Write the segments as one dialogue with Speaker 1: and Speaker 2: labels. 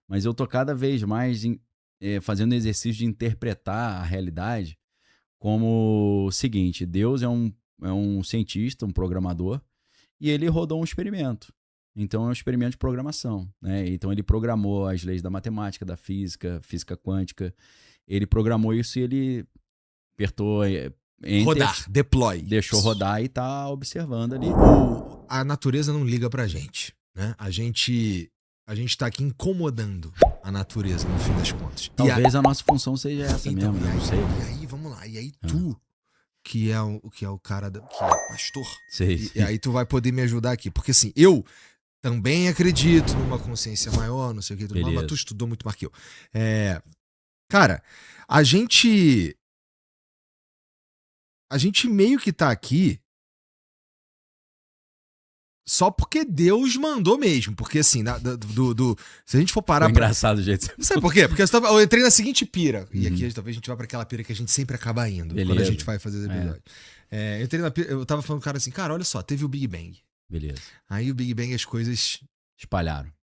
Speaker 1: Mas eu tô cada vez mais fazendo exercício de interpretar a realidade como o seguinte: Deus é um cientista, um programador, e ele rodou um experimento. Então é um experimento de programação, né? Então ele programou as leis da matemática, da física, física quântica. Ele programou isso e ele apertou enter,
Speaker 2: Rodar, deploy.
Speaker 1: deixou rodar e tá observando ali.
Speaker 2: A natureza não liga pra gente, né? A gente tá aqui incomodando a natureza, no fim das contas.
Speaker 1: Talvez a nossa função seja essa mesmo, né? Não sei.
Speaker 2: E aí, vamos lá. E aí tu, que é o cara que é pastor,
Speaker 1: Sei.
Speaker 2: e aí tu vai poder me ajudar aqui. Porque assim, eu também acredito numa consciência maior, não sei o que, tudo mais, mas tu estudou muito mais que eu. Cara, a gente meio que tá aqui só porque Deus mandou mesmo. Porque assim, se a gente for parar...
Speaker 1: Foi engraçado o jeito.
Speaker 2: Sabe por quê? Porque eu entrei na seguinte pira. E aqui talvez a gente vá pra aquela pira que a gente sempre acaba indo.
Speaker 1: Beleza.
Speaker 2: Quando a gente vai fazer os episódios. Eu entrei na pira, eu tava falando com o cara assim, cara, olha só, teve o Big Bang.
Speaker 1: Beleza.
Speaker 2: Aí o Big Bang as coisas...
Speaker 1: Espalharam.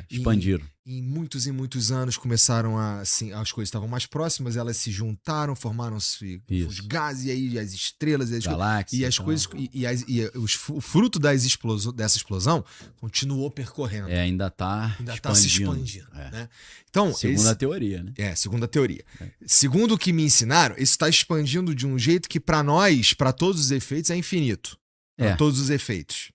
Speaker 1: Expandiram.
Speaker 2: Em muitos e muitos anos começaram assim, as coisas estavam mais próximas, elas se juntaram, formaram-se os gases, e aí as estrelas,
Speaker 1: galáxias,
Speaker 2: e as coisas, o fruto dessa explosão continuou percorrendo.
Speaker 1: Ainda tá
Speaker 2: se expandindo. Né? Então,
Speaker 1: segundo a teoria, né?
Speaker 2: Segundo a teoria. Segundo o que me ensinaram, isso está expandindo de um jeito que para nós, para todos os efeitos, é infinito. Para todos os efeitos.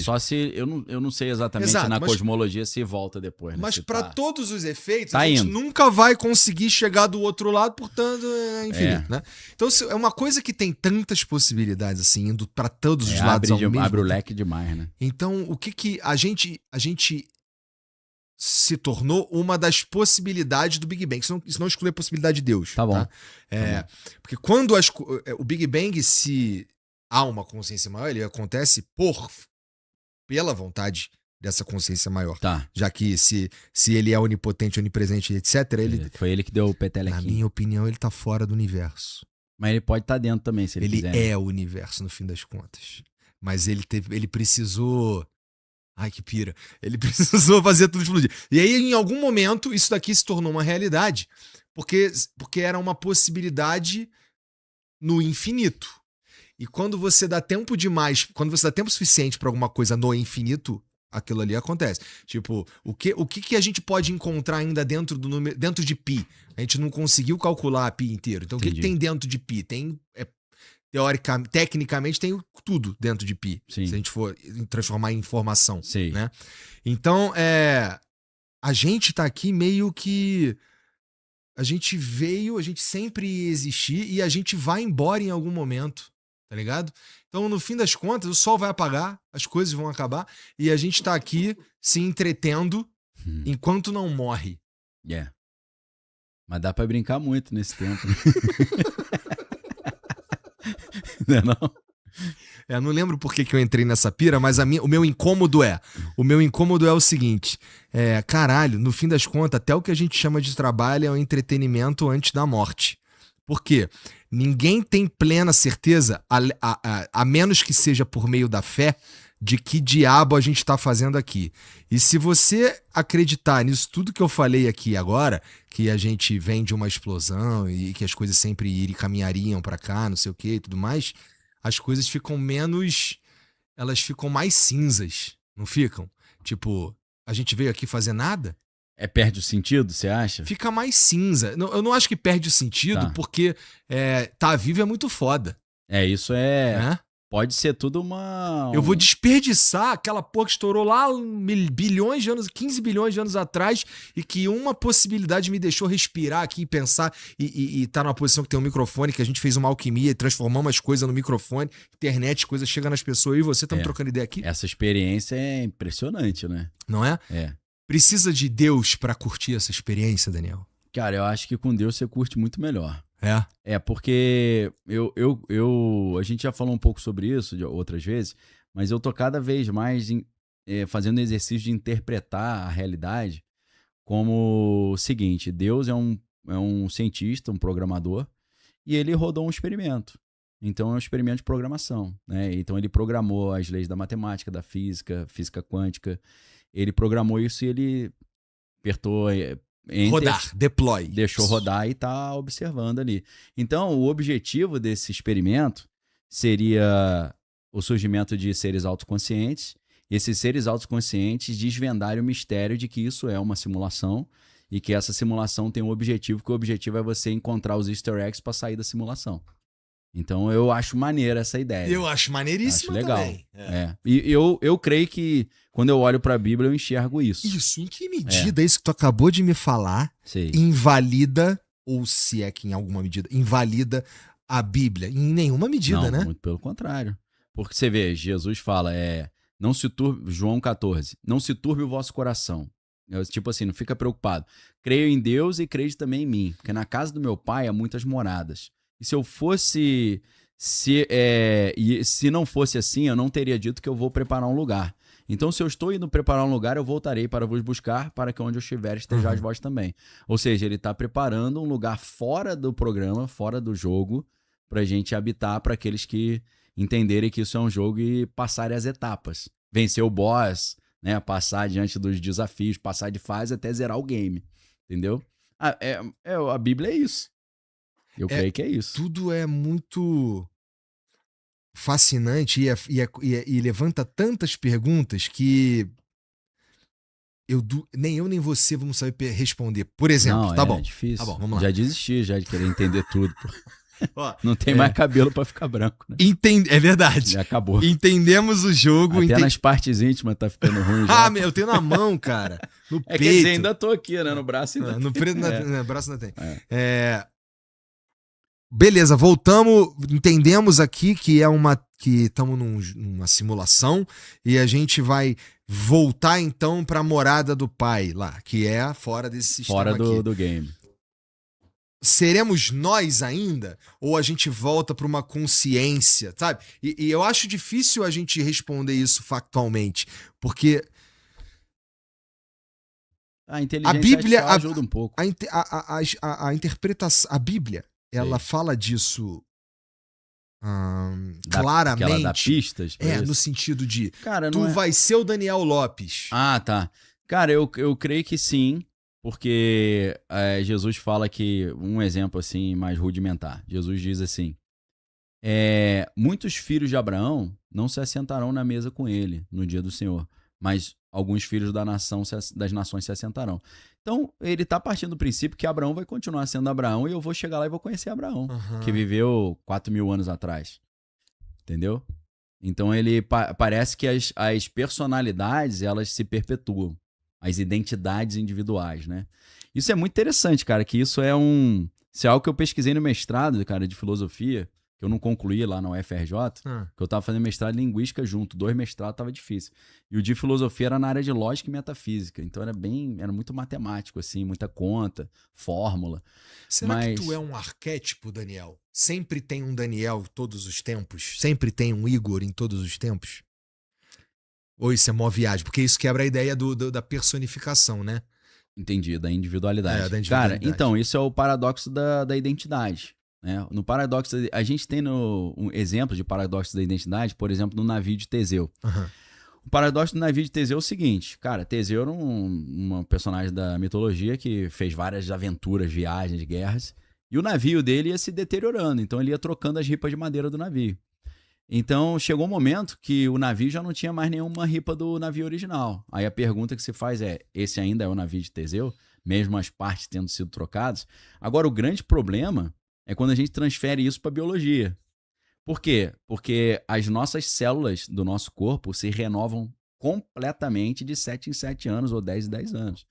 Speaker 1: Só se... Eu não sei exatamente cosmologia se volta depois, né?
Speaker 2: Mas para todos os efeitos,
Speaker 1: a gente
Speaker 2: nunca vai conseguir chegar do outro lado, portanto, é infinito, né? Então, é uma coisa que tem tantas possibilidades, assim, indo para todos os lados ao mesmo tempo.
Speaker 1: Abre o leque demais, né?
Speaker 2: Então, o que a gente se tornou uma das possibilidades do Big Bang. Isso não exclui a possibilidade de Deus.
Speaker 1: Tá bom.
Speaker 2: Tá? Porque quando o Big Bang, se há uma consciência maior, ele acontece pela vontade dessa consciência maior.
Speaker 1: Tá.
Speaker 2: Já que se ele é onipotente, onipresente, etc.,
Speaker 1: foi ele que deu o petelequinho.
Speaker 2: Na minha opinião, ele tá fora do universo.
Speaker 1: Mas ele pode estar dentro também, se ele quiser.
Speaker 2: Ele é o universo, no fim das contas. Mas ele precisou... Ai, que pira. Ele precisou fazer tudo explodir. E aí, em algum momento, isso daqui se tornou uma realidade, porque era uma possibilidade no infinito. E quando você dá tempo demais, quando você dá tempo suficiente para alguma coisa no infinito, aquilo ali acontece. Tipo, o que a gente pode encontrar ainda dentro do número, dentro de pi? A gente não conseguiu calcular a pi inteiro. Então,
Speaker 1: Entendi.
Speaker 2: o que tem dentro de pi? Tem, tecnicamente, tem tudo dentro de pi.
Speaker 1: Sim.
Speaker 2: Se a gente for transformar em informação.
Speaker 1: Sim.
Speaker 2: Né? Então, a gente tá aqui meio que... A gente sempre ia existir e a gente vai embora em algum momento. Tá ligado? Então, no fim das contas, o sol vai apagar, as coisas vão acabar e a gente tá aqui se entretendo enquanto não morre.
Speaker 1: Mas dá pra brincar muito nesse tempo. Né? Não é não?
Speaker 2: Eu não lembro por que eu entrei nessa pira, mas o meu incômodo é o seguinte, caralho, no fim das contas, até o que a gente chama de trabalho é um entretenimento antes da morte. Por quê? Ninguém tem plena certeza, a menos que seja por meio da fé, de que diabo a gente está fazendo aqui. E se você acreditar nisso tudo que eu falei aqui agora, que a gente vem de uma explosão e que as coisas sempre caminhariam para cá, não sei o que e tudo mais, as coisas ficam elas ficam mais cinzas, não ficam? Tipo, a gente veio aqui fazer nada?
Speaker 1: Perde o sentido, você acha?
Speaker 2: Fica mais cinza. Eu não acho que perde o sentido, porque tá vivo é muito foda.
Speaker 1: Isso né? Pode ser tudo uma...
Speaker 2: Eu vou desperdiçar aquela porra que estourou lá bilhões de anos, 15 bilhões de anos atrás, e que uma possibilidade me deixou respirar aqui e pensar, e tá numa posição que tem um microfone, que a gente fez uma alquimia e transformamos as coisas no microfone, internet, coisa chega nas pessoas, e você estamos trocando ideia aqui.
Speaker 1: Essa experiência é impressionante, né?
Speaker 2: Não é? Precisa de Deus pra curtir essa experiência, Daniel?
Speaker 1: Cara, eu acho que com Deus você curte muito melhor.
Speaker 2: Porque
Speaker 1: a gente já falou um pouco sobre isso de outras vezes, mas eu tô cada vez mais fazendo exercício de interpretar a realidade como o seguinte: Deus é um cientista, um programador, e ele rodou um experimento. Então é um experimento de programação, né? Então ele programou as leis da matemática, da física, física quântica. Ele programou isso e ele apertou enter,
Speaker 2: Rodar, deploy.
Speaker 1: deixou rodar e tá observando ali. Então, o objetivo desse experimento seria o surgimento de seres autoconscientes, e esses seres autoconscientes desvendarem o mistério de que isso é uma simulação e que essa simulação tem um objetivo, que o objetivo é você encontrar os easter eggs para sair da simulação. Então, eu acho maneira essa ideia.
Speaker 2: Eu acho maneiríssimo
Speaker 1: legal.
Speaker 2: também.
Speaker 1: E eu creio que quando eu olho para a Bíblia, eu enxergo isso.
Speaker 2: Isso, em que medida isso que tu acabou de me falar
Speaker 1: Sei.
Speaker 2: invalida, ou se é que em alguma medida, invalida a Bíblia? Em nenhuma medida,
Speaker 1: Não,
Speaker 2: né?
Speaker 1: muito pelo contrário. Porque você vê, Jesus fala, não se turbe, João 14, não se turbe o vosso coração. Tipo assim, não fica preocupado. Creio em Deus e creio também em mim, porque na casa do meu pai há muitas moradas. E se eu fosse, se não fosse assim, eu não teria dito que eu vou preparar um lugar. Então, se eu estou indo preparar um lugar, eu voltarei para vos buscar, para que onde eu estiver estejais vós também. Ou seja, ele está preparando um lugar fora do programa, fora do jogo, para a gente habitar, para aqueles que entenderem que isso é um jogo e passarem as etapas. Vencer o boss, né? Passar diante dos desafios, passar de fase até zerar o game. Entendeu? A Bíblia é isso. Eu creio que é isso.
Speaker 2: Tudo é muito fascinante e levanta tantas perguntas que nem eu nem você vamos saber responder. Por exemplo,
Speaker 1: Não,
Speaker 2: tá bom.
Speaker 1: É difícil.
Speaker 2: Tá bom, vamos lá.
Speaker 1: Já desisti já de querer entender tudo.
Speaker 2: Ó,
Speaker 1: não tem mais cabelo pra ficar branco, né?
Speaker 2: É verdade.
Speaker 1: Já acabou.
Speaker 2: Entendemos o jogo.
Speaker 1: Até nas partes íntimas tá ficando ruim já.
Speaker 2: Eu tenho na mão, cara. No peito.
Speaker 1: Quer dizer, ainda tô aqui, né? No braço ainda
Speaker 2: no braço ainda tem. Beleza, voltamos. Entendemos aqui que estamos numa simulação e a gente vai voltar então para a morada do pai lá, que é fora desse sistema
Speaker 1: fora
Speaker 2: aqui.
Speaker 1: do game.
Speaker 2: Seremos nós ainda? Ou a gente volta para uma consciência, sabe? E eu acho difícil a gente responder isso factualmente, porque
Speaker 1: a inteligência
Speaker 2: a Bíblia
Speaker 1: ajuda um pouco.
Speaker 2: A interpretação, a Bíblia, ela fala disso claramente.
Speaker 1: Que ela dá pistas pra isso?
Speaker 2: No sentido de
Speaker 1: cara,
Speaker 2: tu vai ser o Daniel Lopes.
Speaker 1: Ah, tá. Cara, eu creio que sim, porque Jesus fala que, um exemplo assim mais rudimentar, Jesus diz assim, muitos filhos de Abraão não se assentarão na mesa com ele no dia do Senhor, mas alguns filhos das nações se assentarão. Então, ele está partindo do princípio que Abraão vai continuar sendo Abraão e eu vou chegar lá e vou conhecer Abraão, que viveu 4.000 anos atrás. Entendeu? Então, ele parece que as personalidades, elas se perpetuam. As identidades individuais, né? Isso é muito interessante, cara, que isso é algo que eu pesquisei no mestrado, cara, de filosofia, que eu não concluí lá na UFRJ, que eu tava fazendo mestrado em linguística junto, 2 mestrados tava difícil. E o de filosofia era na área de lógica e metafísica, então era muito matemático, assim, muita conta, fórmula.
Speaker 2: Será que tu é um arquétipo, Daniel? Sempre tem um Daniel todos os tempos? Sempre tem um Igor em todos os tempos? Ou isso é mó viagem? Porque isso quebra a ideia da personificação, né?
Speaker 1: Entendi, da individualidade.
Speaker 2: Da individualidade.
Speaker 1: Cara, então, isso é o paradoxo da identidade. Né? No paradoxo, a gente tem um exemplo de paradoxo da identidade, por exemplo, no navio de Teseu. O paradoxo do navio de Teseu é o seguinte, cara, Teseu era um personagem da mitologia que fez várias aventuras, viagens, guerras, e o navio dele ia se deteriorando, então ele ia trocando as ripas de madeira do navio. Então, chegou um momento que o navio já não tinha mais nenhuma ripa do navio original. Aí a pergunta que se faz esse ainda é o navio de Teseu? Mesmo as partes tendo sido trocadas? Agora, o grande problema é quando a gente transfere isso para a biologia. Por quê? Porque as nossas células do nosso corpo se renovam completamente de 7 em 7 anos ou 10 em 10 anos.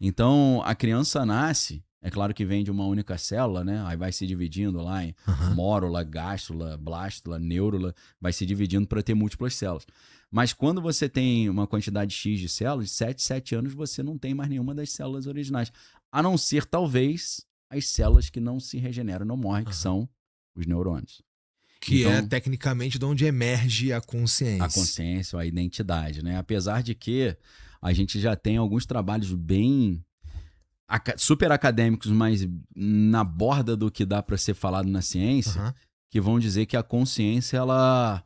Speaker 1: Então, a criança nasce, é claro que vem de uma única célula, né? Aí vai se dividindo lá em mórula, gástula, blástula, neurula, vai se dividindo para ter múltiplas células. Mas quando você tem uma quantidade X de células, de 7 anos você não tem mais nenhuma das células originais. A não ser, talvez, as células que não se regeneram, não morrem, que são os neurônios.
Speaker 2: Que então, é tecnicamente de onde emerge a consciência.
Speaker 1: A consciência, a identidade, né? Apesar de que a gente já tem alguns trabalhos bem super acadêmicos, mas na borda do que dá para ser falado na ciência, que vão dizer que a consciência ela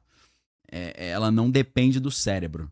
Speaker 1: não depende do cérebro.